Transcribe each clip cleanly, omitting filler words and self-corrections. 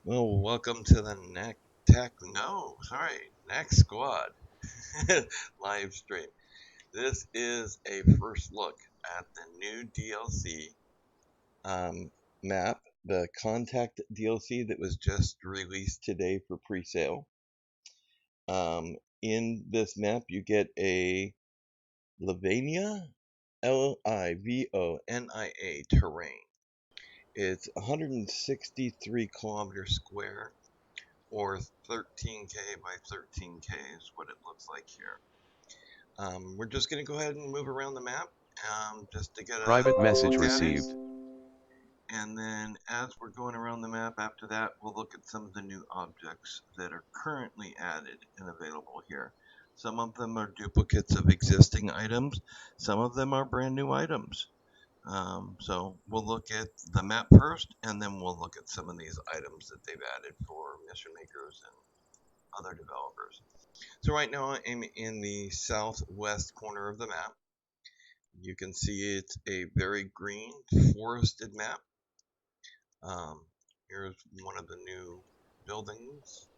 Well, welcome to the NAK Tac. No, sorry, NAK Squad live stream. This is a first look at the new DLC map, the Contact DLC that was just released today for pre-sale. In this map, you get a Livonia, Livonia terrain. It's 163 kilometers square, or 13K by 13K is what it looks like here. We're just going to go ahead and move around the map just to get a Private message look at it. received. And then as we're going around the map after that, we'll look at some of the new objects that are currently added and available here. Some of them are duplicates of existing items. Some of them are brand new items. So we'll look at the map first, and then we'll look at some of these items that they've added for mission makers and other developers. So right now I'm in the southwest corner of the map. You can see it's a very green forested map. Here's one of the new buildings.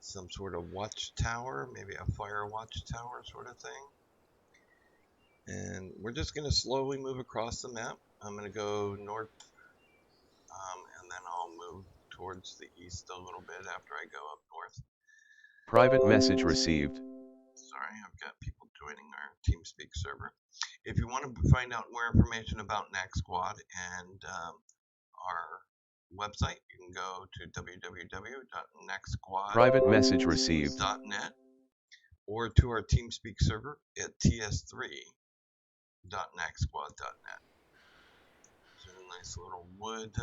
Some sort of watchtower, maybe a fire watchtower sort of thing. And we're just going to slowly move across the map. I'm going to go north, and then I'll move towards the east a little bit after I go up north. Private message received. Sorry, I've got people joining our TeamSpeak server. If you want to find out more information about NAK Squad and our website, you can go to www.naksquad.net Private message received. or to our TeamSpeak server at ts3.naksquad.net. There's a nice little wood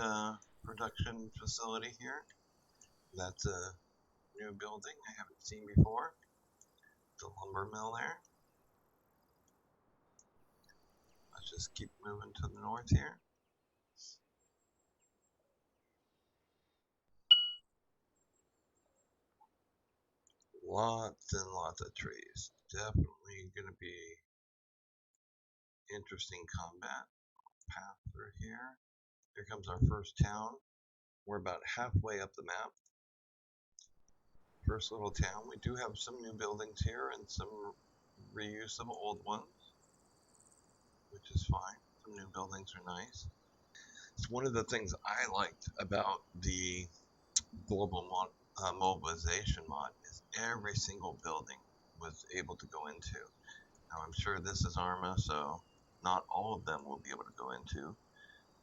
production facility here. That's a new building I haven't seen before. The lumber mill there. Let's just keep moving to the north here. Lots and lots of trees. Definitely going to be interesting combat. Path through here. Here comes our first town. We're about halfway up the map. First little town. We do have some new buildings here and some reuse of old ones, which is fine. Some new buildings are nice. It's one of the things I liked about the global mobilization mod is every single building was able to go into. Now I'm sure this is Arma, so not all of them will be able to go into.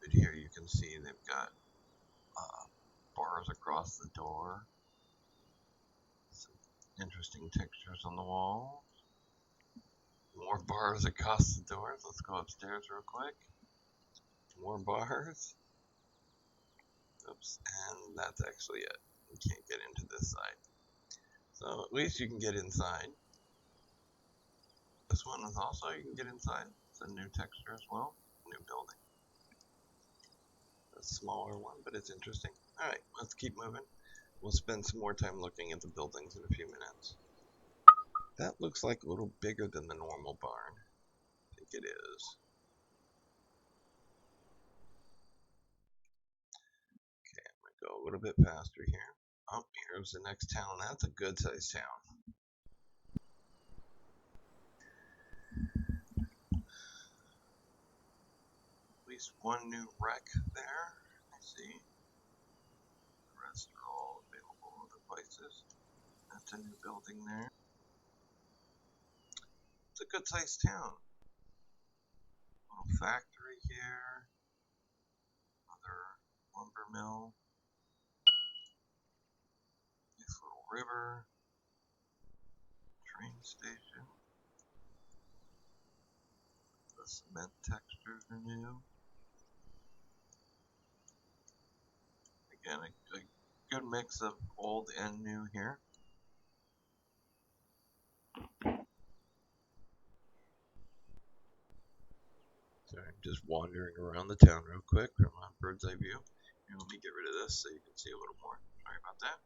But here you can see they've got bars across the door. Some interesting textures on the wall. More bars across the doors. Let's go upstairs real quick. More bars. Oops, and that's actually it. You can't get into this side. So at least you can get inside. This one is also, you can get inside. It's a new texture as well. New building. A smaller one, but it's interesting. Alright, let's keep moving. We'll spend some more time looking at the buildings in a few minutes. That looks like a little bigger than the normal barn. I think it is. Okay, I'm going to go a little bit faster here. Oh, here's the next town. That's a good sized town. At least one new wreck there. I see. The rest are all available other places. That's a new building there. It's a good sized town. Little factory here. Another lumber mill. Nice little river. Train station. The cement textures are new. Again, a good mix of old and new here. Sorry, I'm just wandering around the town real quick from a bird's eye view. Here, let me get rid of this so you can see a little more. Sorry about that.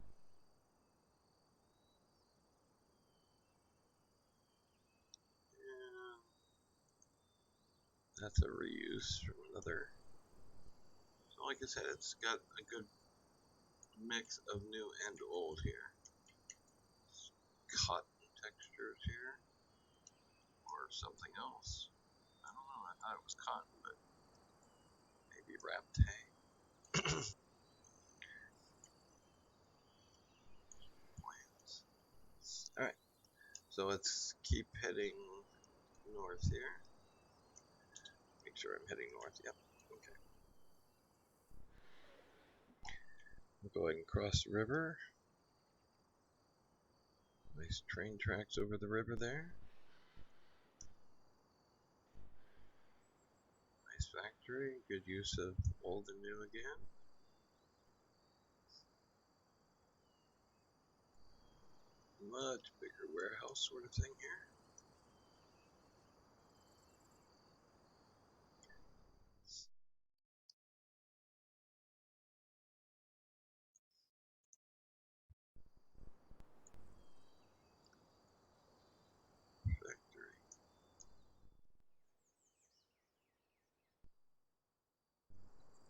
And that's a reuse from another. So like I said, it's got a good mix of new and old here. Cotton textures here, or something else. I don't know. I thought it was cotton, but maybe wrapped hay. All right, so let's keep heading north here. Make sure I'm heading north. Yep. Okay. We'll go ahead and cross the river. Nice train tracks over the river there. Nice factory. Good use of old and new again. Much bigger warehouse sort of thing here. Factory.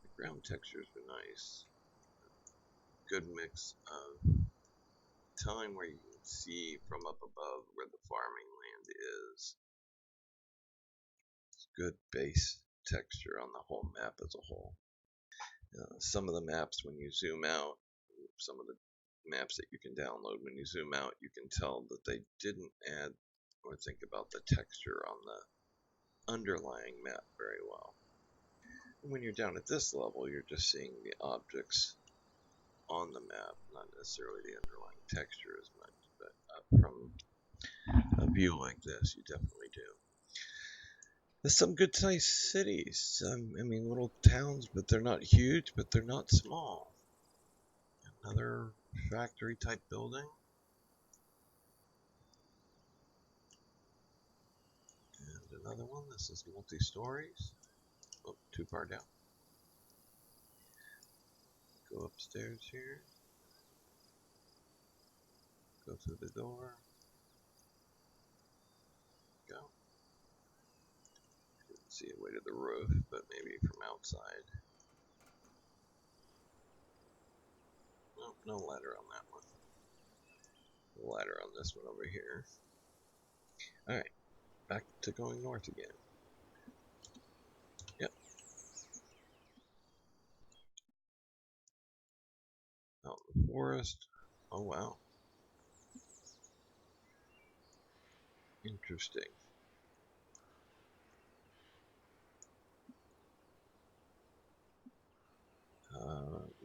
The ground textures are nice. Good mix of time where you can see from up above where the farming land is. It's good base texture on the whole map as a whole. Some of the maps, when you zoom out, some of the maps that you can download, when you zoom out, you can tell that they didn't add or think about the texture on the underlying map very well. And when you're down at this level, you're just seeing the objects on the map, not necessarily the underlying texture as much, but from a view like this, you definitely do. There's some good sized cities. I mean, little towns, but they're not huge, but they're not small. Another factory type building. And another one. This is multi-stories. Oh, too far down. Go upstairs here. Go through the door. Go. Didn't see a way to the roof, but maybe from outside. Nope, no ladder on that one. No ladder on this one over here. Alright, back to going north again. Yep. Out in the forest. Oh wow. Interesting.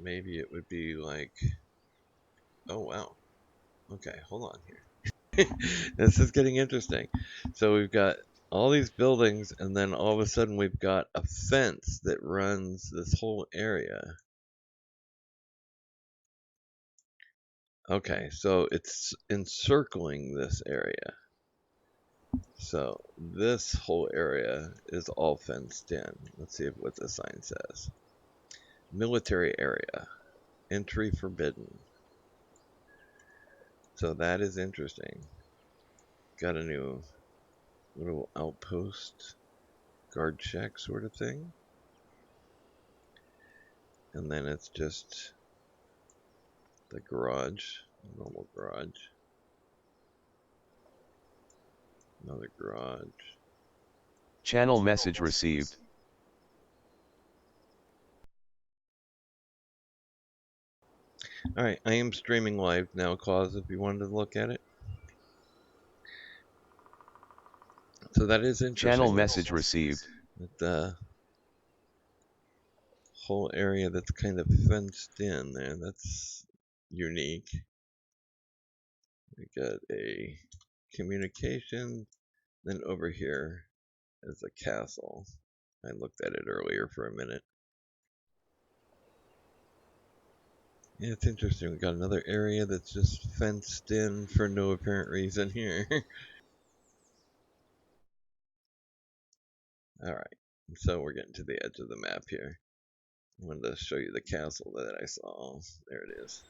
Maybe it would be like, oh wow. Okay, hold on here. This is getting interesting. So we've got all these buildings, and then all of a sudden we've got a fence that runs this whole area. Okay, so it's encircling this area. So this whole area is all fenced in. Let's see what the sign says. Military area. Entry forbidden. So that is interesting. Got a new little outpost, guard check sort of thing. And then it's just the garage, normal garage. Another garage. Channel message received. Alright, I am streaming live now, Claus, if you wanted to look at it. So that is interesting. Channel message received. The whole area that's kind of fenced in there, that's unique. We got a communication, then over here is a castle. I looked at it earlier for a minute. Yeah, it's interesting. We got another area that's just fenced in for no apparent reason here. Alright, so we're getting to the edge of the map here. I wanted to show you the castle that I saw. There it is.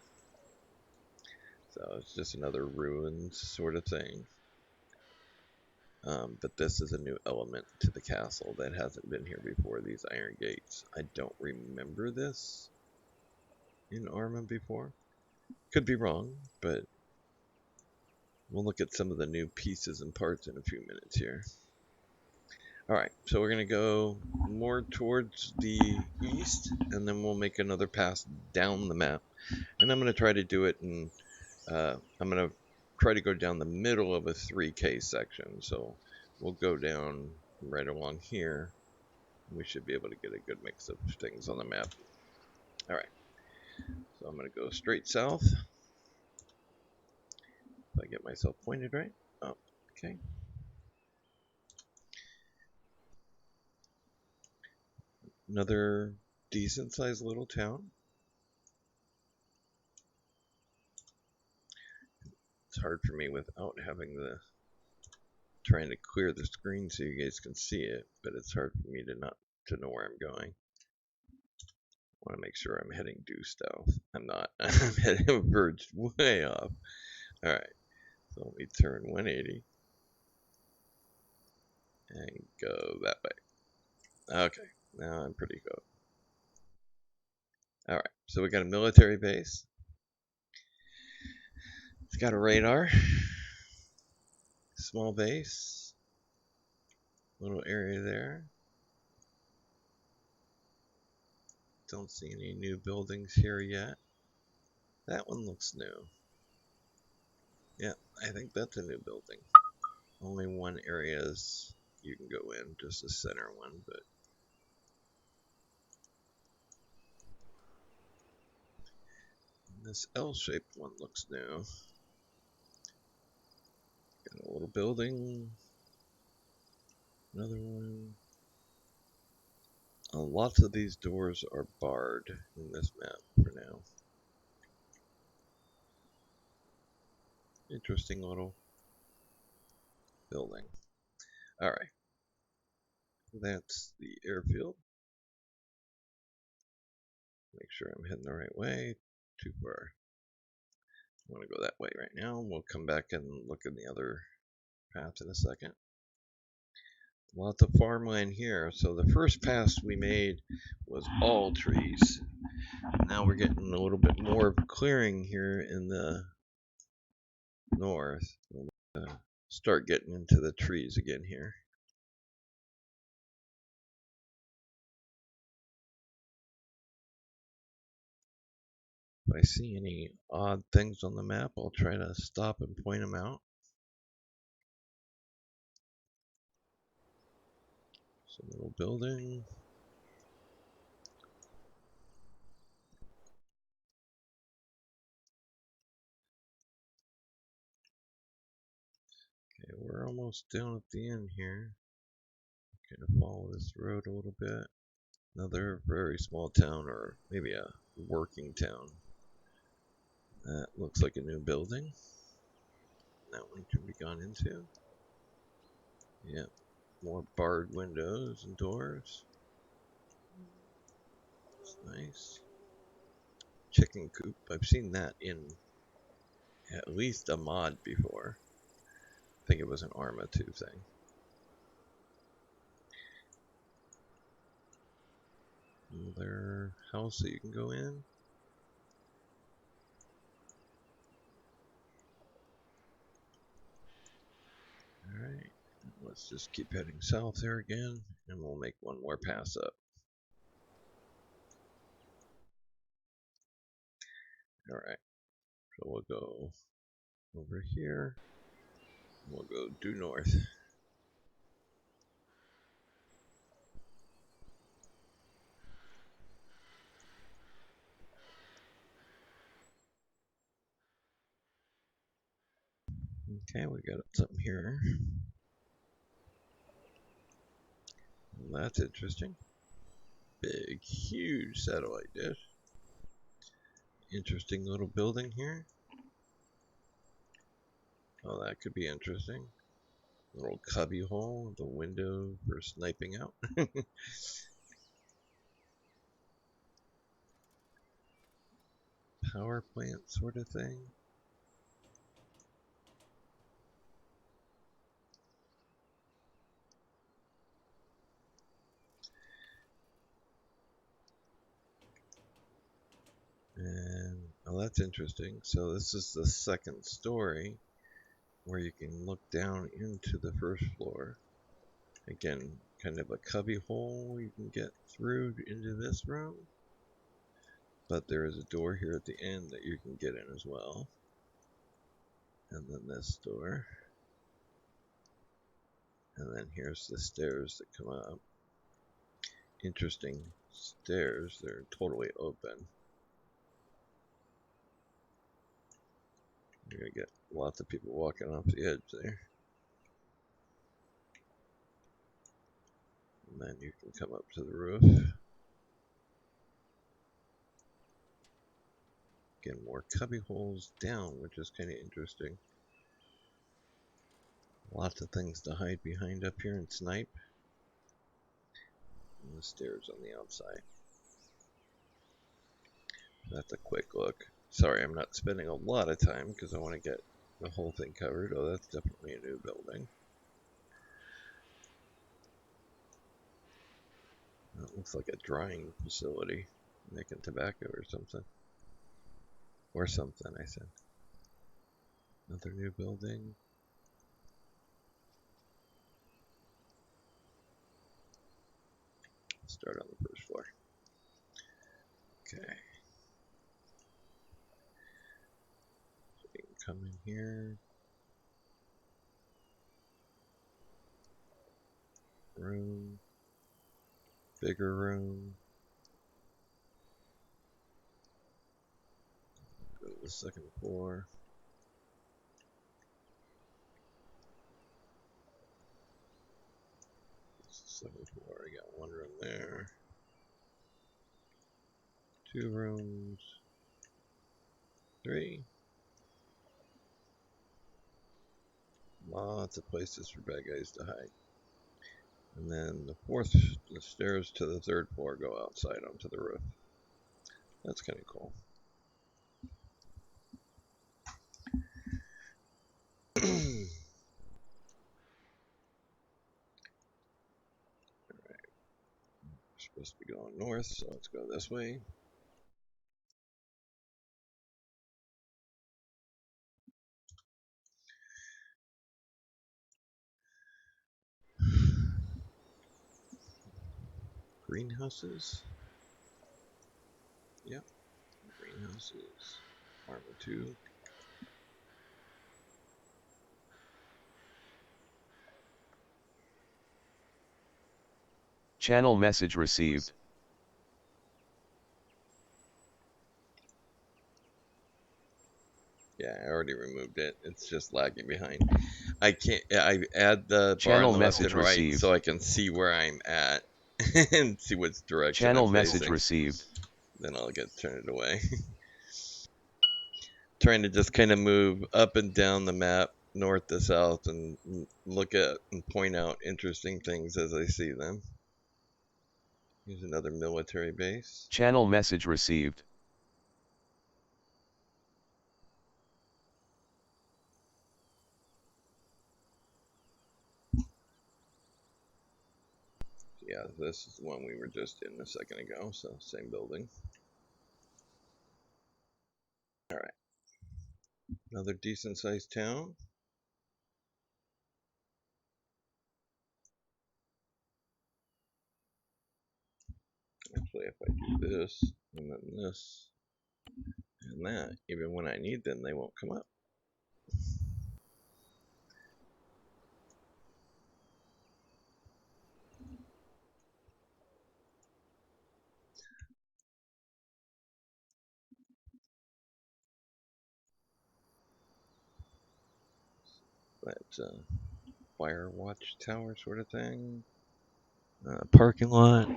So it's just another ruins sort of thing. But this is a new element to the castle that hasn't been here before, these iron gates. I don't remember this. in Arma before. Could be wrong, but we'll look at some of the new pieces and parts in a few minutes here. Alright, so we're going to go more towards the east, and then we'll make another pass down the map. And I'm going to try to do it in, I'm going to try to go down the middle of a 3K section. So we'll go down right along here. We should be able to get a good mix of things on the map. Alright, so I'm going to go straight south. If I get myself pointed right. Oh, okay. Another decent sized little town. It's hard for me without having the trying to clear the screen so you guys can see it, but it's hard for me to know where I'm going. I want to make sure I'm heading due south. I'm not. I'm heading verged way off. All right, so let me turn 180 and go that way. Okay, now I'm pretty good. All right, so we got a military base. It's got a radar. Small base. Little area there. Don't see any new buildings here yet. That one looks new. Yeah, I think that's a new building. Only one area is you can go in, just the center one, but this L-shaped one looks new. Got a little building. Another one. Lots of these doors are barred in this map for now. Interesting little building. Alright. That's the airfield. Make sure I'm heading the right way. Too far. I want to go that way right now. We'll come back and look in the other path in a second. Lots of farmland here. So the first pass we made was all trees. Now we're getting a little bit more of clearing here in the north. We'll start getting into the trees again here. If I see any odd things on the map, I'll try to stop and point them out. Some little building. Okay, we're almost down at the end here. Gonna follow this road a little bit. Another very small town, or maybe a working town. That looks like a new building. That one can be gone into. Yeah, more barred windows and doors. That's nice. Chicken coop. I've seen that in at least a mod before. I think it was an Arma 2 thing. Another house that you can go in. Alright, let's just keep heading south there again, and we'll make one more pass up. Alright, so we'll go over here. We'll go due north. Okay, we got something here. Well, that's interesting. Big, huge satellite dish. Interesting little building here. Oh, that could be interesting. Little cubby hole, the window for sniping out. Power plant sort of thing. that's interesting. So this is the second story where you can look down into the first floor. Again, kind of a cubby hole you can get through into this room. But there is a door here at the end that you can get in as well. And then this door. And then here's the stairs that come up. Interesting stairs. They're totally open. You're going to get lots of people walking off the edge there. And then you can come up to the roof. Again, more cubby holes down, which is kind of interesting. Lots of things to hide behind up here and snipe. And the stairs on the outside. That's a quick look. Sorry, I'm not spending a lot of time because I want to get the whole thing covered. Oh, that's definitely a new building. That looks like a drying facility. Making tobacco or something. Or something, I said. Another new building. Let's start on the first floor. Okay. So you can come in here. Room. Bigger room. Go to the second floor. Second floor, I got one room there. Two rooms. Three. Lots of places for bad guys to hide. And then the stairs to the third floor go outside onto the roof. That's kind of cool. Alright. We're supposed to be going north, so let's go this way. Greenhouses. Yep. Greenhouses. Arma 2. Channel message received. Yeah, I already removed it. It's just lagging behind. I can't. I add the bar on Channel the left message and right received. so I can see where I'm at and see which direction I'm Channel message facing. received. Then I'll get turned away. Trying to just kind of move up and down the map, north to south, and look at and point out interesting things as I see them. Here's another military base. Channel message received. Yeah, this is the one we were just in a second ago, so same building. Alright. Another decent sized town. Actually, if I do this, and then this, and that, even when I need them, they won't come up. That fire watch tower sort of thing. Parking lot.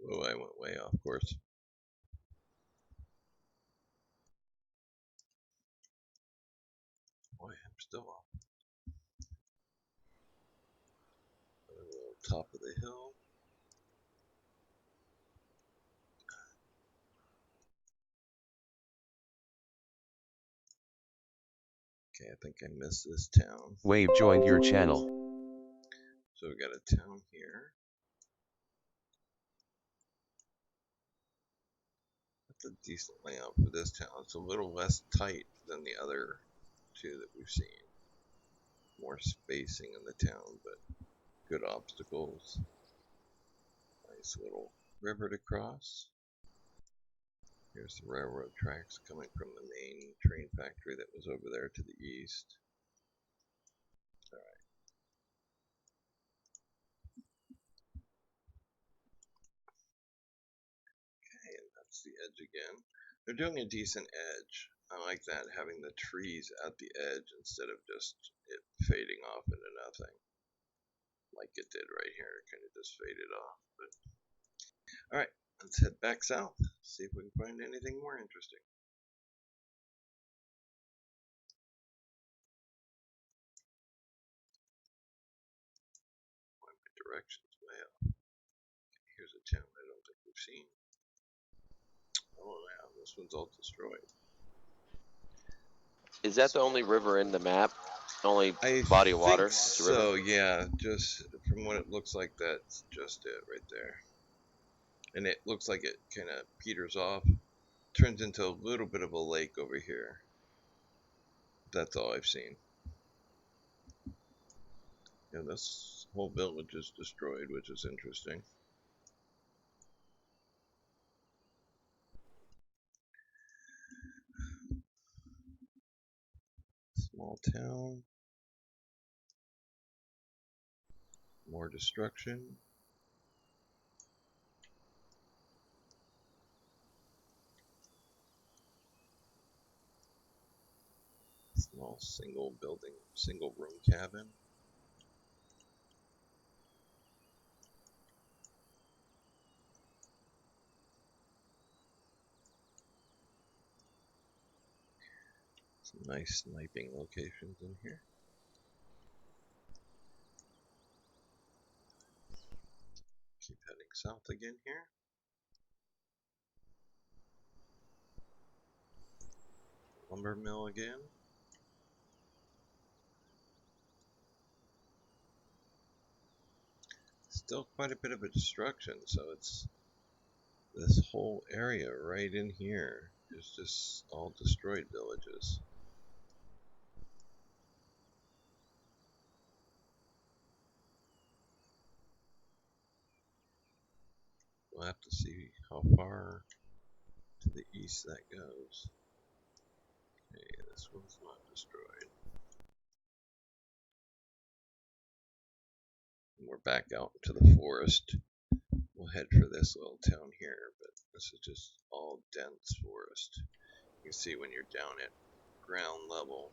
Oh, I went way off course. Boy, I'm still off. A little top of the hill. Okay, I think I missed this town. Wave joined your channel. So we got a town here. That's a decent layout for this town. It's a little less tight than the other two that we've seen. More spacing in the town, but good obstacles. Nice little river to cross. Here's the railroad tracks coming from the main train factory that was over there to the east. Alright. Okay, and that's the edge again. They're doing a decent edge. I like that, having the trees at the edge instead of just it fading off into nothing. Like it did right here, it kind of just faded off. But alright, let's head back south. See if we can find anything more interesting. My directions way up. Here's a town I don't think we've seen. Oh yeah, this one's all destroyed. Is that the only river in the map? Only I body of water? think It's a river? so, yeah. Just from what it looks like, that's just it right there. And it looks like it kind of peters off, turns into a little bit of a lake over here. That's all I've seen. Yeah, this whole village is destroyed, which is interesting. Small town. More destruction. Small single building, single room cabin. Some nice sniping locations in here. Keep heading south again here. Lumber mill again. Still quite a bit of a destruction, so it's this whole area right in here is just all destroyed villages. We'll have to see how far to the east that goes. Okay, this one's not destroyed. And we're back out into the forest. We'll head for this little town here, but this is just all dense forest. You can see when you're down at ground level,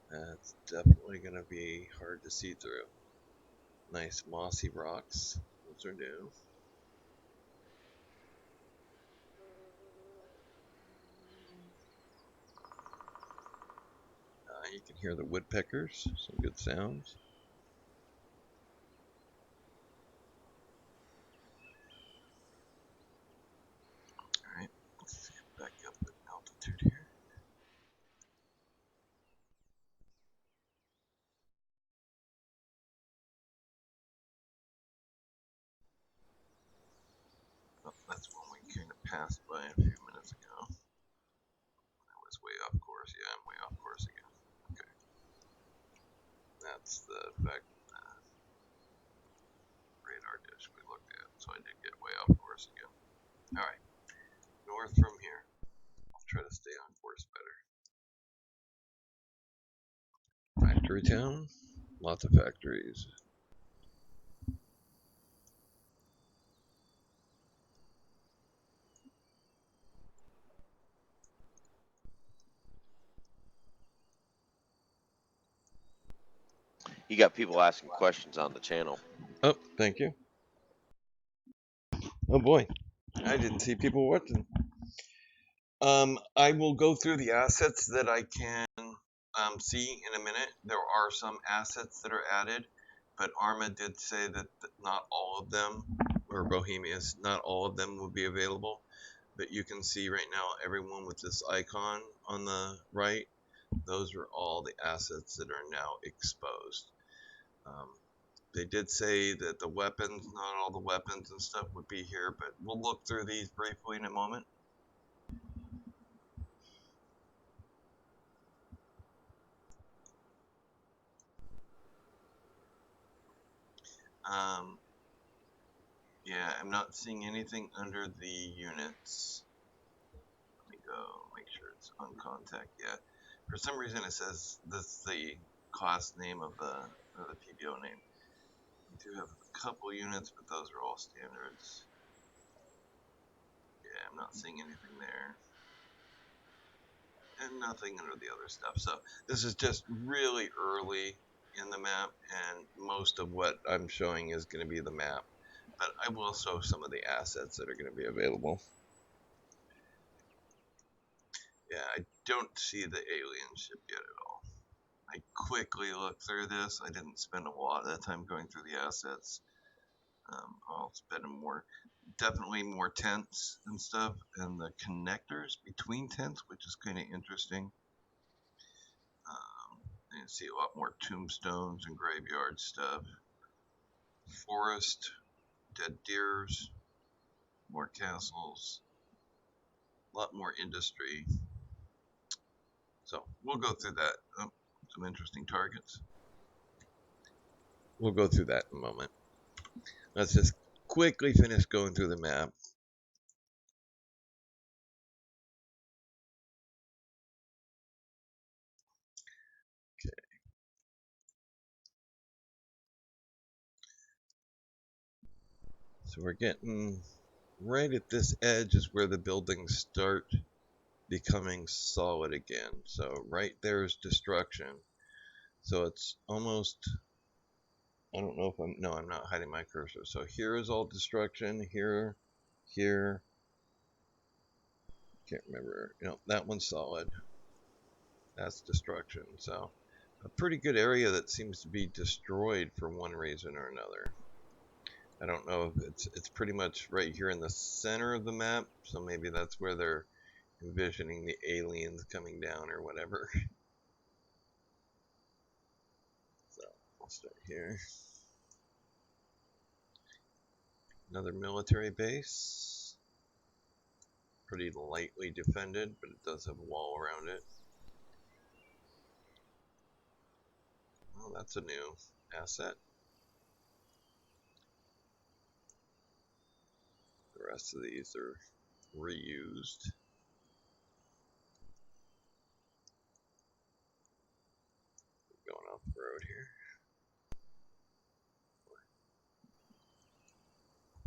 that's definitely going to be hard to see through. Nice mossy rocks. Those are new. You can hear the woodpeckers, some good sounds. Alright, let's get back up at altitude here. Oh, that's one we kind of passed by a few minutes ago. I was way off course. Yeah, I'm way off course again. Okay. That's the radar dish we looked at, so I did get way off course again. Alright, north from here. I'll try to stay on course better. Factory town. Lots of factories. You got people asking questions on the channel. Oh, thank you. Oh boy, I didn't see people watching. I will go through the assets that I can see in a minute. There are some assets that are added, but Arma did say that not all of them, or Bohemia's, not all of them will be available. But you can see right now everyone with this icon on the right, Those are all the assets that are now exposed. They did say that the weapons, not all the weapons and stuff would be here, but we'll look through these briefly in a moment. Yeah, I'm not seeing anything under the units. Let me go make sure it's on contact. Yeah, for some reason it says this is the class name of the PBO name. We do have a couple units, but those are all standards. Yeah, I'm not seeing anything there. And nothing under the other stuff. So this is just really early in the map, and most of what I'm showing is going to be the map. But I will show some of the assets that are going to be available. Yeah, I don't see the alien ship yet at all. I quickly looked through this. I didn't spend a lot of time going through the assets. I'll spend more, definitely more tents and stuff, and the connectors between tents, which is kind of interesting. You see a lot more tombstones and graveyard stuff. Forest, dead deers, more castles, a lot more industry. So we'll go through that. Oh, some interesting targets. We'll go through that in a moment. Let's just quickly finish going through the map. Okay. So we're getting right at this edge is where the buildings start becoming solid again. So right there is destruction. So it's almost, I don't know if I'm not hiding my cursor. So here is all destruction, here, can't remember, that one's solid. That's destruction. So a pretty good area that seems to be destroyed for one reason or another. I don't know if it's pretty much right here in the center of the map, so maybe that's where they're envisioning the aliens coming down or whatever. So I'll start here. Another military base. Pretty lightly defended, but it does have a wall around it. Oh, that's a new asset. The rest of these are reused. Going off the road here.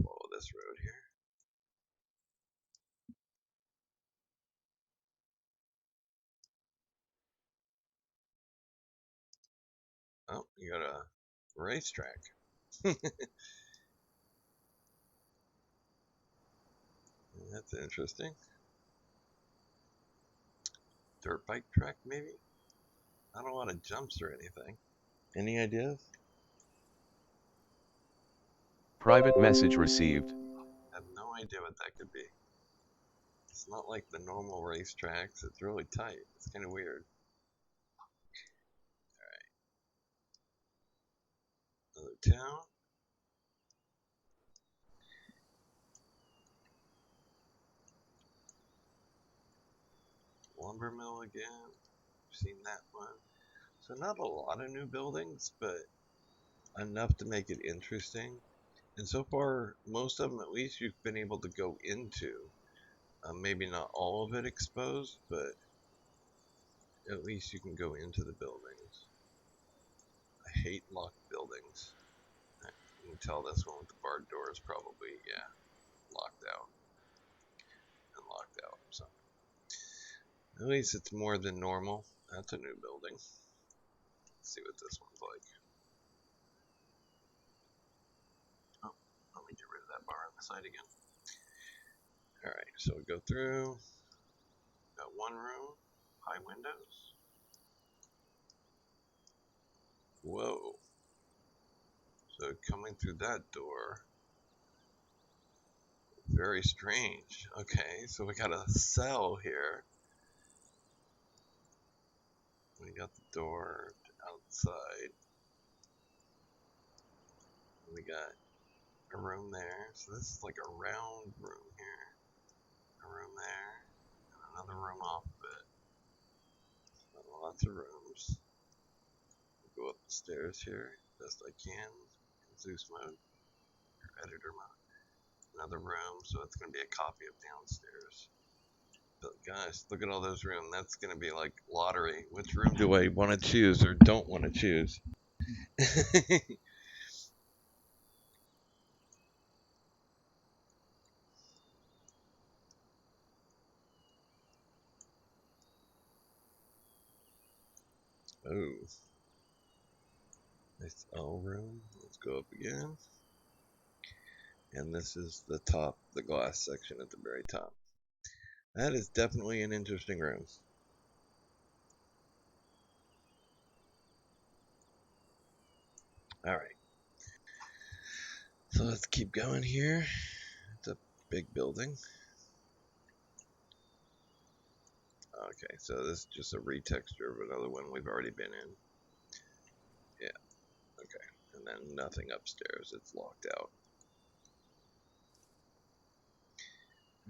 Follow this road here. Oh, you got a racetrack. That's interesting. Dirt bike track, maybe? Not a lot of jumps or anything. Any ideas? Private message received. I have no idea what that could be. It's not like the normal racetracks. It's really tight. It's kind of weird. Alright. Another town. Lumber mill again. Seen that one. So not a lot of new buildings, but enough to make it interesting. And so far, most of them at least you've been able to go into. Maybe not all of it exposed, but at least you can go into the buildings. I hate locked buildings. You can tell this one with the barred door is probably, yeah, locked out. And locked out, so. At least it's more than normal. That's a new building. Let's see what this one's like. Oh, let me get rid of that bar on the side again. Alright, so we go through. Got one room, high windows. Whoa. So coming through that door, very strange. Okay, so we got a cell here. We got the door outside. We got a room there. So this is like a round room here. A room there. And another room off of it. Lots of rooms. Go up the stairs here best I can. Zeus mode or editor mode. Another room, so it's going to be a copy of downstairs. But guys, look at all those rooms. That's going to be like lottery. Which room do I want to choose or don't want to choose? Oh, nice L room. Let's go up again. And this is the top, the glass section at the very top. That is definitely an interesting room. Alright. So let's keep going here. It's a big building. Okay, so this is just a retexture of another one we've already been in. Yeah, okay. And then nothing upstairs, it's locked out.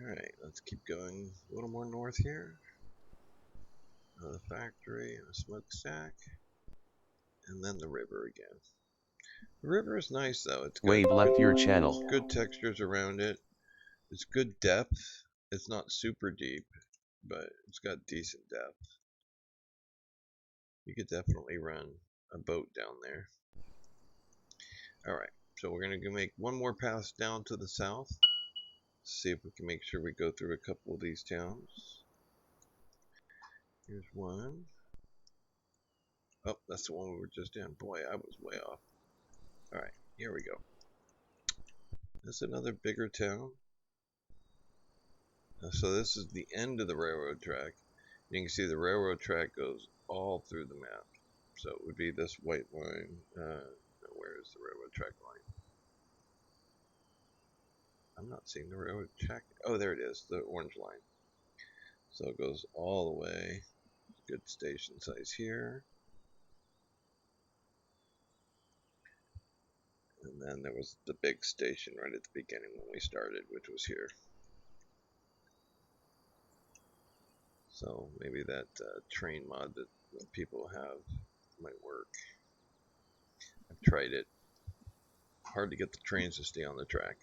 Alright, let's keep going a little more north here. Another factory and a smokestack. And then the river again. The river is nice though. It's got Wave left your channel. good textures around it. It's good depth. It's not super deep, but it's got decent depth. You could definitely run a boat down there. Alright, so we're going to make one more pass down to the south. See if we can make sure we go through a couple of these towns. Here's one. Oh, that's the one we were just in. Boy, I was way off. Alright, here we go. This is another bigger town. So this is the end of the railroad track. You can see the railroad track goes all through the map. So it would be this white line. Where is the railroad track line? I'm not seeing the railroad track. Oh, there it is, the orange line. So it goes all the way. Good station size here. And then there was the big station right at the beginning when we started, which was here. So maybe that train mod that people have might work. I've tried it. Hard to get the trains to stay on the track.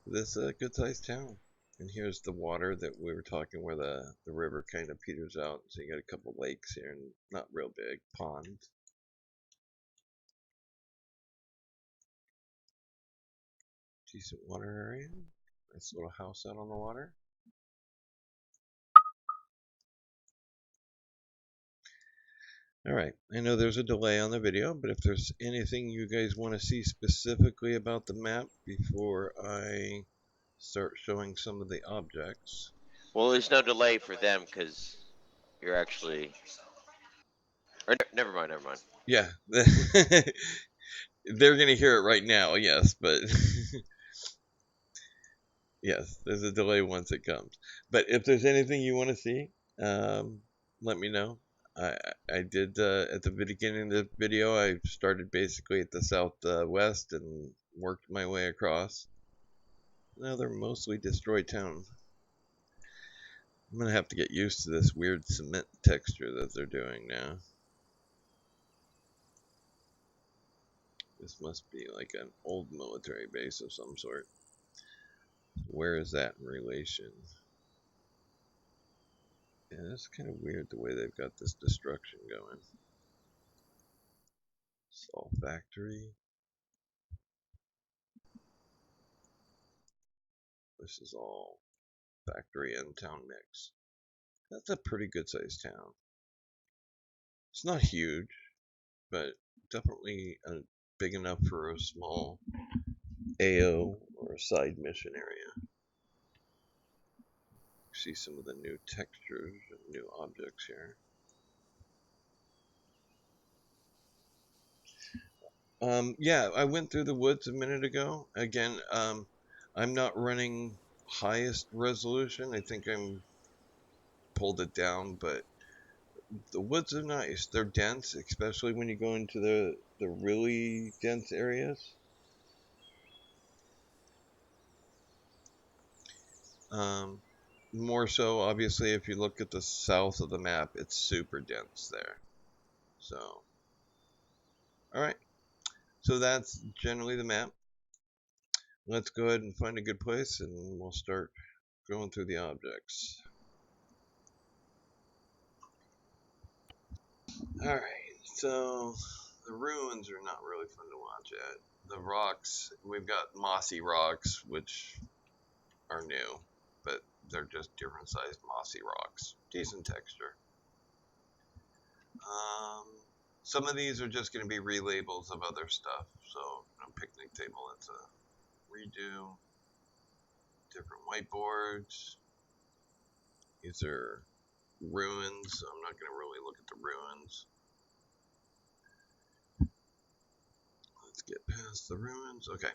This is a good sized town. And here's the water that we were talking where the river kind of peters out. So you got a couple lakes here and not real big ponds. Decent water area. Nice little house out on the water. Alright, I know there's a delay on the video, but if there's anything you guys want to see specifically about the map before I start showing some of the objects. Well, there's no delay for them because you're actually. Or never mind. Yeah, they're going to hear it right now, yes, but yes, there's a delay once it comes. But if there's anything you want to see, let me know. I did at the beginning of the video. I started basically at the southwest and worked my way across. Now they're mostly destroyed towns. I'm gonna have to get used to this weird cement texture that they're doing now. This must be like an old military base of some sort. Where is that in relation? Yeah, that's kind of weird the way they've got this destruction going. Salt factory. This is all factory and town mix. That's a pretty good sized town. It's not huge, but definitely big enough for a small AO or a side mission area. See some of the new textures and new objects here. Yeah, I went through the woods a minute ago. Again, I'm not running highest resolution. I think I'm pulled it down, but The woods are nice. They're dense, especially when you go into the really dense areas. Um, More so, obviously, if you look at the south of the map, it's super dense there. So, all right. So that's generally the map. Let's go ahead and find a good place, and we'll start going through the objects. All right. So the ruins are not really fun to watch at. The rocks, we've got mossy rocks, which are new, but they're just different sized mossy rocks. Decent texture. Um, some of these are just going to be relabels of other stuff. So, picnic table, it's a redo. Different whiteboards. These are ruins, so I'm not going to really look at the ruins. Let's get past the ruins. Okay,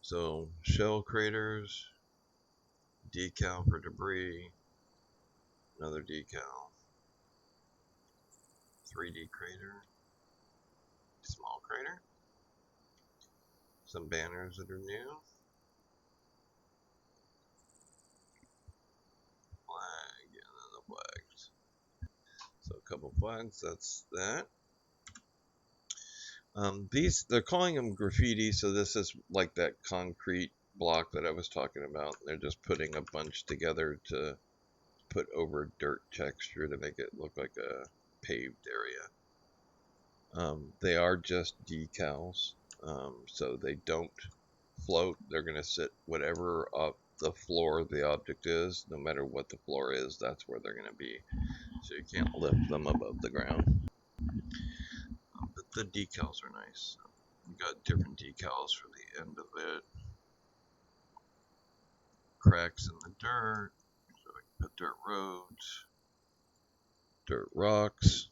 so shell craters, decal for debris, another decal, 3D crater, small crater, some banners that are new, flag, and then the flags. So a couple flags, that's that. They're calling them graffiti, so this is like that concrete block that I was talking about. They're just putting a bunch together to put over dirt texture to make it look like a paved area. They are just decals, so they don't float. They're going to sit whatever up the floor the object is, no matter what the floor is, that's where they're going to be. So you can't lift them above the ground. But the decals are nice. We've got different decals for the end of it. Cracks in the dirt, so we can put dirt roads, dirt rocks,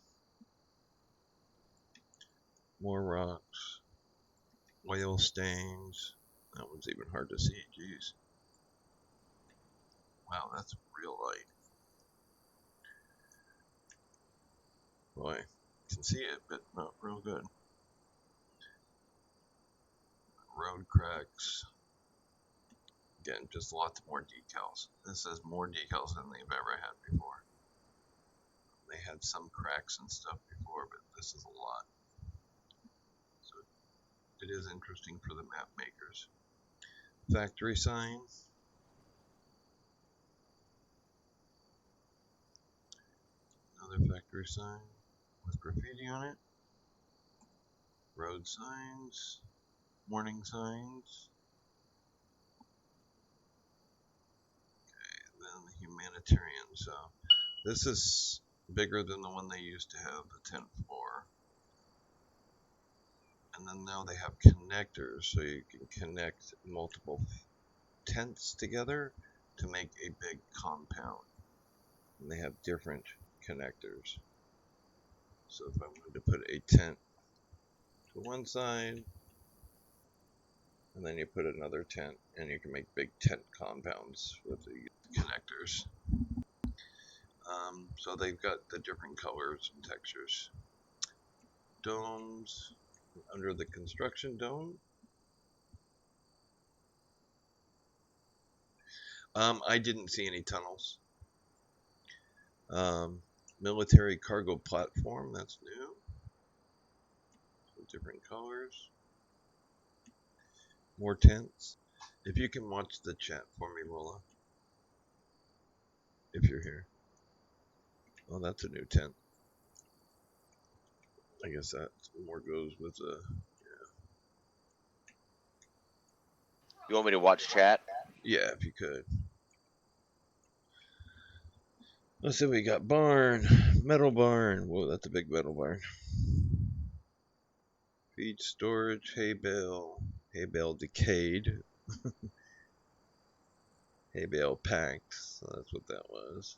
more rocks, oil stains. That one's even hard to see, jeez. Wow, that's real light. Boy, you can see it, but not real good. Road cracks. Again, just lots more decals. This has more decals than they've ever had before. They had some cracks and stuff before, but this is a lot. So it is interesting for the map makers. Factory sign. Another factory sign with graffiti on it. Road signs. Warning signs. Okay, then the humanitarian. So this is bigger than the one they used to have, the 10th floor. And then now they have connectors, so you can connect multiple tents together to make a big compound. And they have different connectors. So if I wanted to put a tent to one side, and then you put another tent, and you can make big tent compounds with the connectors. So they've got the different colors and textures. Domes, under the construction dome. I didn't see any tunnels. Military cargo platform, that's new. Some different colors. More tents. If you can watch the chat for me, Lola. If you're here. Oh, that's a new tent. I guess that more goes with the. You want me to watch chat? Yeah, if you could. Let's see, we got barn. Metal barn. Whoa, that's a big metal barn. Feed storage, hay bale. Hay bale decayed. Hay bale packs. So that's what that was.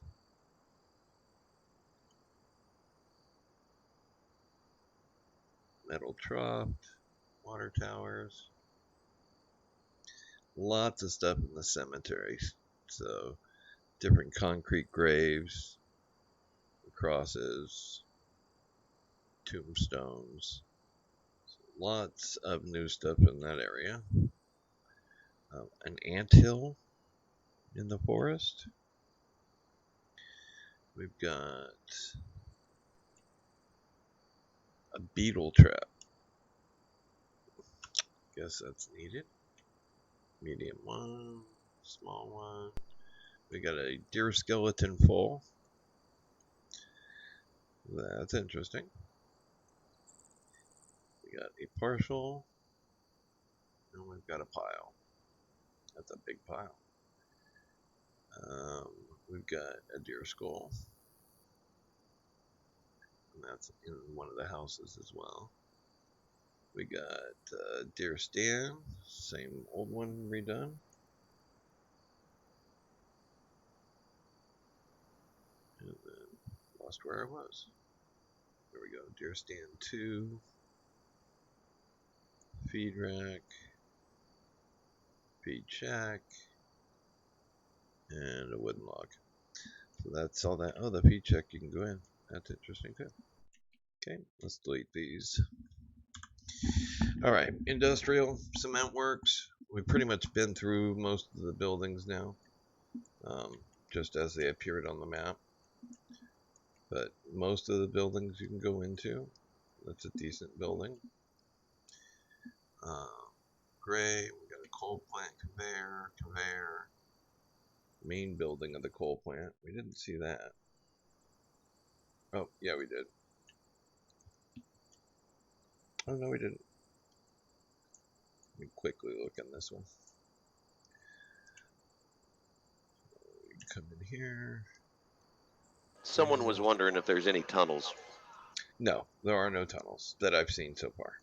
Metal trough. Water towers. Lots of stuff in the cemeteries. So different concrete graves. crosses, tombstones. Lots of new stuff in that area. An anthill in the forest. We've got a beetle trap. Guess that's needed. Medium one, small one. We got a deer skeleton full. That's interesting. We got a partial, and we've got a pile. That's a big pile. We've got a deer skull, and that's in one of the houses as well. We got a deer stand, same old one redone. And then lost where I was. There we go. Deer stand 2, feed rack, feed shack, and a wooden log. So that's all that. Oh, the feed shack you can go in. That's interesting too. Okay, let's delete these. Alright, industrial cement works. We've pretty much been through most of the buildings now, just as they appeared on the map. But most of the buildings you can go into. That's a decent building. Gray, we got a coal plant conveyor. Main building of the coal plant. We didn't see that. Oh, yeah, we did. Oh, no, we didn't. Let me quickly look in this one. We can come in here. Someone was wondering if there's any tunnels. No, there are no tunnels that I've seen so far.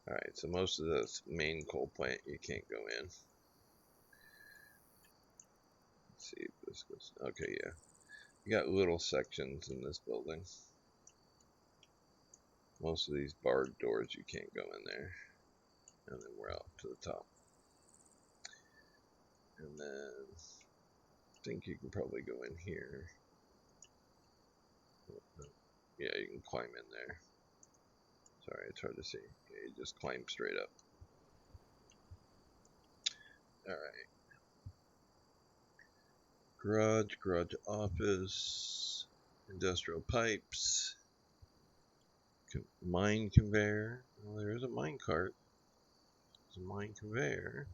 Alright, so most of this main coal plant you can't go in. Let's see if this goes. Okay, yeah. You got little sections in this building. Most of these barred doors you can't go in there. And then we're out to the top. And then I think you can probably go in here. Yeah, you can climb in there. Sorry, it's hard to see. Okay, you just climb straight up. Alright. Garage office, industrial pipes, mine conveyor. Well, there is a mine cart. There's a mine conveyor.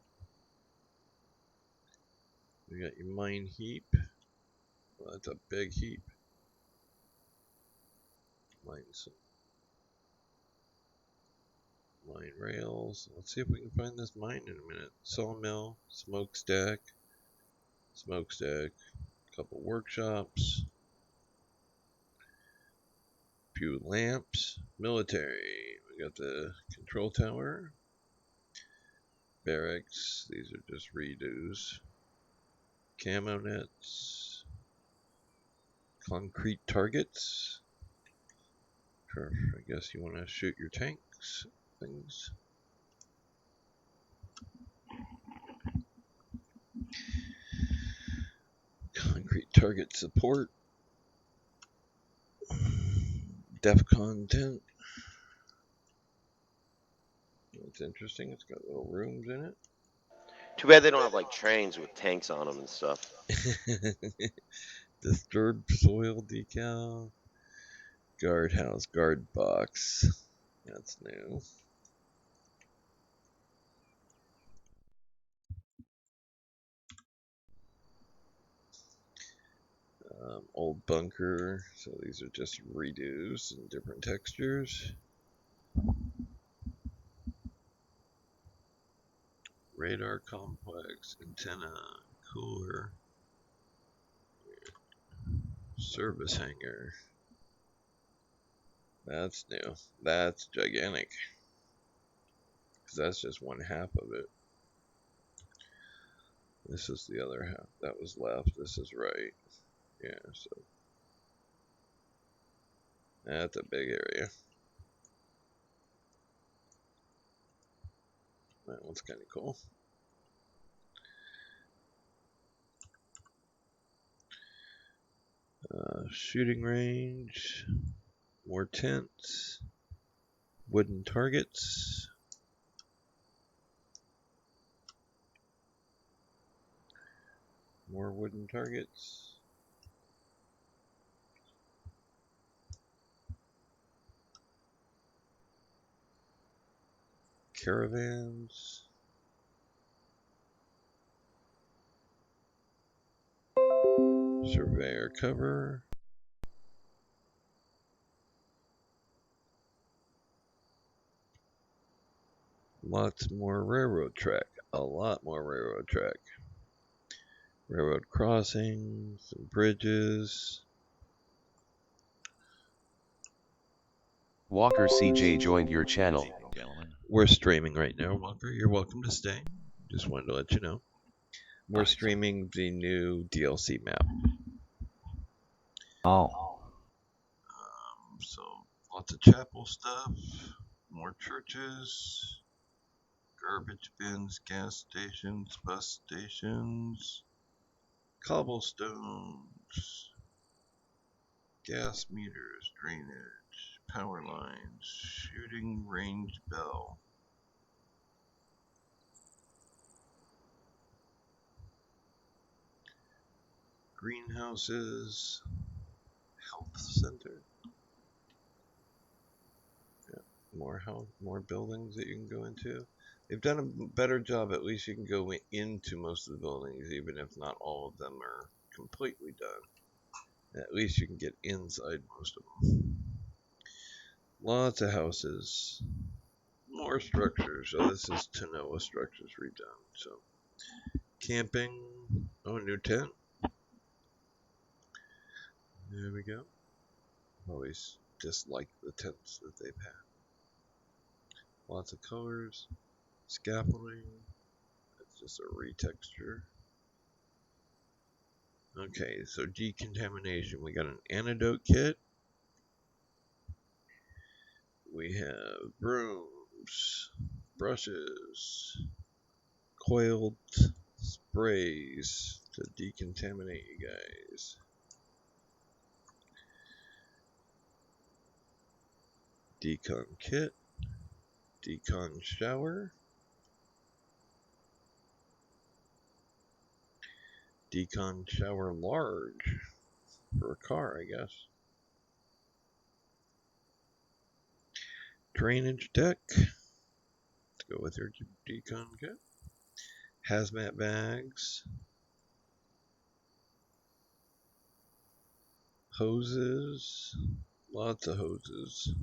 You got your mine heap. Well, that's a big heap. Mine rails. Let's see if we can find this mine in a minute. Sawmill, smokestack, couple workshops, few lamps, military. We got the control tower, barracks. These are just redos. Camo nets, concrete targets. I guess you want to shoot your tanks, things. Concrete target support. DEFCON tent. That's interesting. It's got little rooms in it. Too bad they don't have like trains with tanks on them and stuff. Disturbed soil decal. Guardhouse, guard box. That's new. Old bunker. So these are just redos and different textures. Radar complex, antenna, cooler, service hangar. That's new. That's gigantic. Because that's just one half of it. This is the other half. That was left. This is right. Yeah, so that's a big area. That one's kind of cool. Shooting range. More tents. Wooden targets. More wooden targets. Caravans. Surveyor cover. Lots more railroad track. A lot more railroad track. Railroad crossings, some bridges. Walker CJ joined your channel. We're streaming right now, Walker. You're welcome to stay. Just wanted to let you know. We're streaming the new DLC map. Oh. So, lots of chapel stuff. More churches. Garbage bins, gas stations, bus stations. Cobblestones. Gas meters, drainage, power lines, shooting range bell. Greenhouses, health center. Yeah, more buildings that you can go into. They've done a better job. At least you can go into most of the buildings, even if not all of them are completely done. At least you can get inside most of them. Lots of houses. More structures. So this is Tanoa structures redone. So camping. Oh, new tent. There we go. Always dislike the tents that they've had. Lots of colors. Scaffolding. That's just a retexture. Okay, so decontamination. We got an antidote kit. We have brooms, brushes, coiled sprays to decontaminate you guys. Decon kit, decon shower, decon shower large for a car, I guess. Drainage deck to go with your decon kit. Hazmat bags. Hoses. Lots of hoses.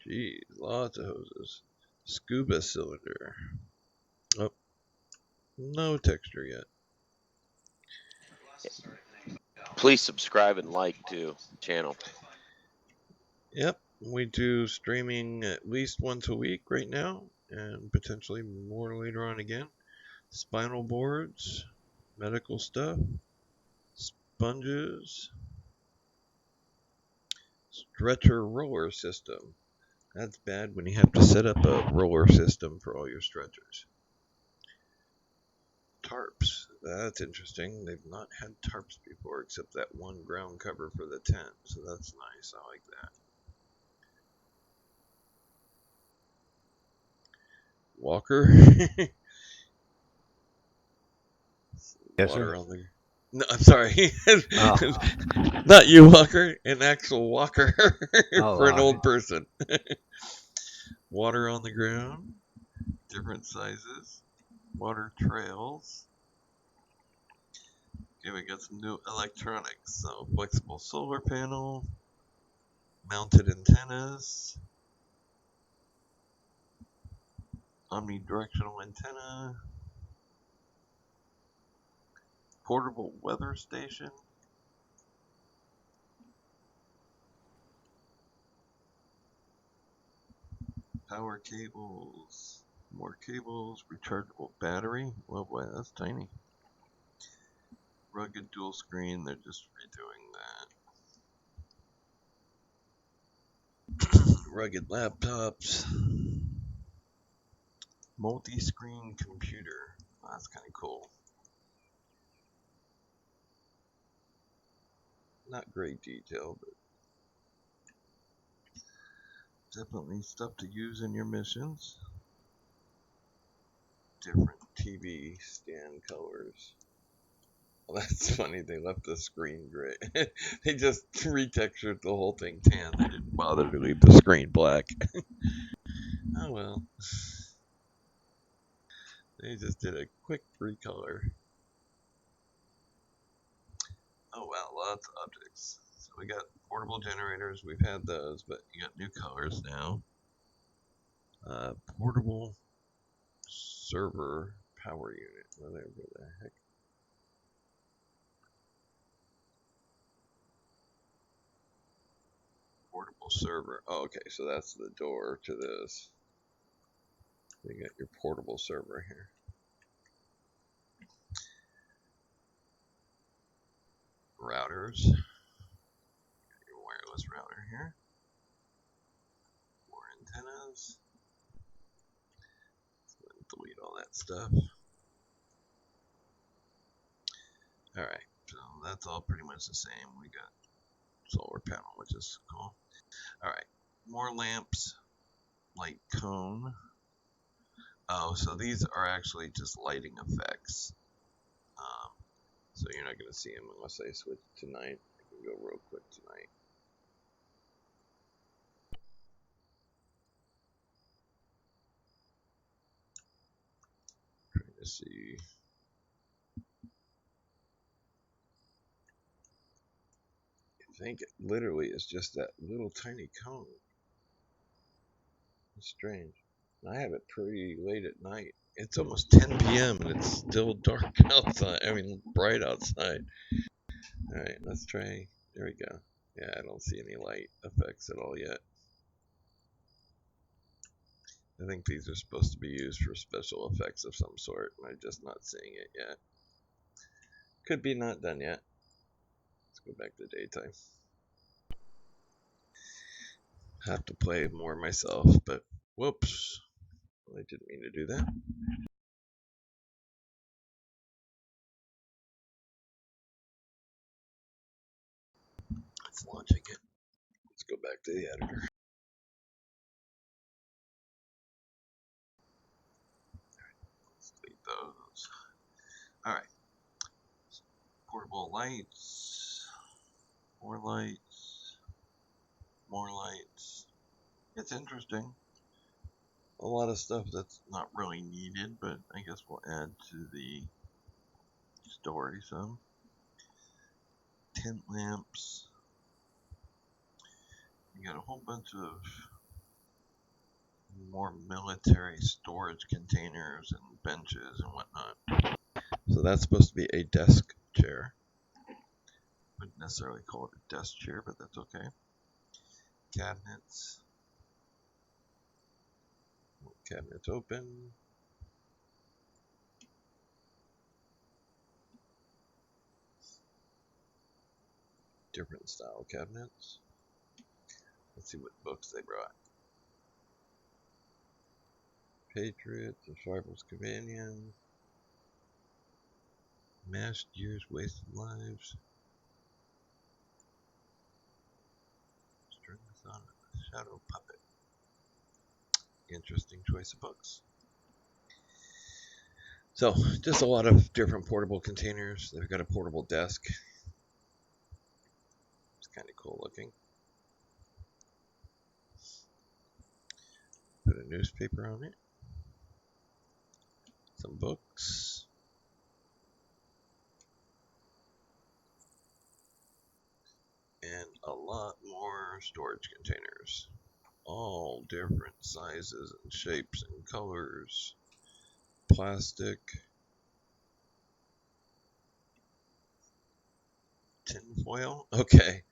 Geez, lots of hoses. Scuba cylinder. Oh, no texture yet. Please subscribe and like to the channel. Yep, we do streaming at least once a week right now, and potentially more later on again. Spinal boards, medical stuff, sponges, stretcher roller system. That's bad when you have to set up a roller system for all your stretchers. Tarps. That's interesting. They've not had tarps before except that one ground cover for the tent, so that's nice. I like that. Walker. Yes, Water sir. on the. No, I'm sorry. Oh. Not you, Walker. An actual walker Oh, for an all old right. person. Water on the ground. Different sizes. Water trails. Okay, we got some new electronics. So, flexible solar panel. Mounted antennas. Omnidirectional antenna. Portable weather station. Power cables. More cables. Rechargeable battery. Well, boy, that's tiny. Rugged dual screen. They're just redoing that. Rugged laptops. Multi-screen computer. That's kind of cool. Not great detail, but definitely stuff to use in your missions. Different TV stand colors. Well, that's funny, they left the screen gray. They just retextured the whole thing tan. They didn't bother to leave the screen black. Oh well. They just did a quick recolor. Oh wow, lots of objects. So we got portable generators, we've had those, but you got new colors now. Portable server power unit. Whatever the heck. Portable server. Oh, okay, so that's the door to this. You got your portable server here. Routers. Your wireless router here. More antennas. Delete all that stuff. Alright, so that's all pretty much the same. We got solar panel, which is cool. Alright, more lamps. Light cone. Oh, so these are actually just lighting effects. So you're not going to see them unless I switch to night. I can go real quick tonight. Trying to see. I think it literally is just that little tiny cone. It's strange. I have it pretty late at night. It's almost 10 p.m. and it's still dark outside. I mean, bright outside. Alright, let's try. There we go. Yeah, I don't see any light effects at all yet. I think these are supposed to be used for special effects of some sort, and I'm just not seeing it yet. Could be not done yet. Let's go back to daytime. Have to play more myself, but whoops. Well, I didn't mean to do that. It's launching it. Let's go back to the editor. Let's delete those. Alright. Portable lights. More lights. More lights. It's interesting. A lot of stuff that's not really needed, but I guess we'll add to the story some. Tent lamps. You got a whole bunch of more military storage containers and benches and whatnot. So that's supposed to be a desk chair. Wouldn't necessarily call it a desk chair, but that's okay. Cabinets. Cabinets open. Different style cabinets. Let's see what books they brought. Patriot, The Survival's Companion, Mashed Years, Wasted Lives, Strings on a Shadow Puppet. Interesting choice of books. So, just a lot of different portable containers. They've got a portable desk. It's kind of cool looking. Put a newspaper on it. Some books. And a lot more storage containers. All different sizes and shapes and colors. Plastic. Tinfoil? Okay.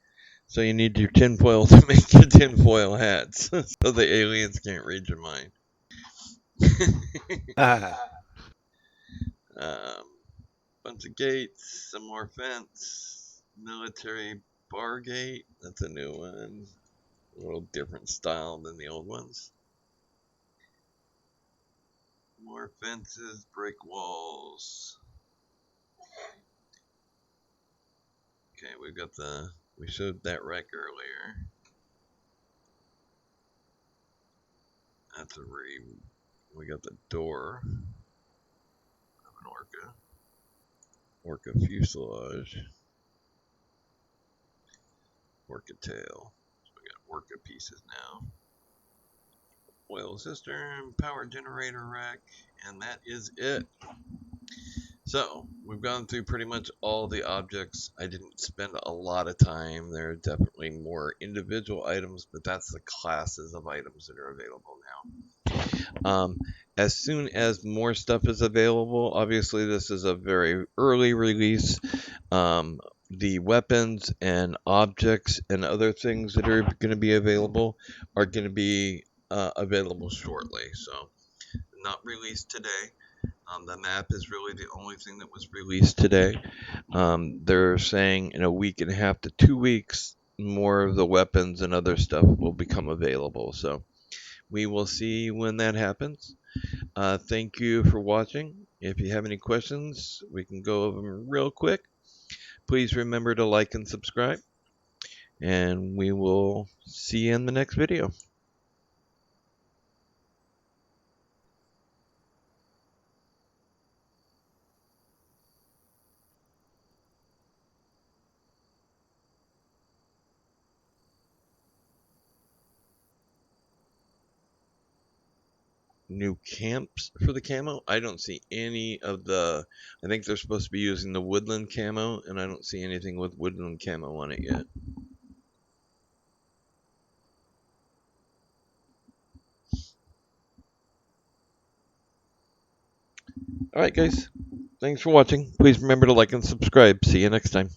So you need your tinfoil to make your tinfoil hats. So the aliens can't read your mind. Bunch of gates, some more fence, military bar gate. That's a new one. A little different style than the old ones. More fences, brick walls. Okay, we've got the We showed that wreck earlier. That's a we got the door of an orca fuselage, orca tail. So we got orca pieces now. Oil cistern, power generator rack, and that is it. So we've gone through pretty much all the objects. I didn't spend a lot of time. There are definitely more individual items, but that's the classes of items that are available now. As soon as more stuff is available, obviously this is a very early release. The weapons and objects and other things that are going to be available are going to be available shortly. So not released today. The map is really the only thing that was released today. They're saying in a week and a half to 2 weeks, more of the weapons and other stuff will become available. So we will see when that happens. Thank you for watching. If you have any questions, we can go over them real quick. Please remember to like and subscribe. And we will see you in the next video. New camps for the camo. I don't see any of the, I think they're supposed to be using the woodland camo, and I don't see anything with woodland camo on it yet. Alright guys, thanks for watching. Please remember to like and subscribe. See you next time.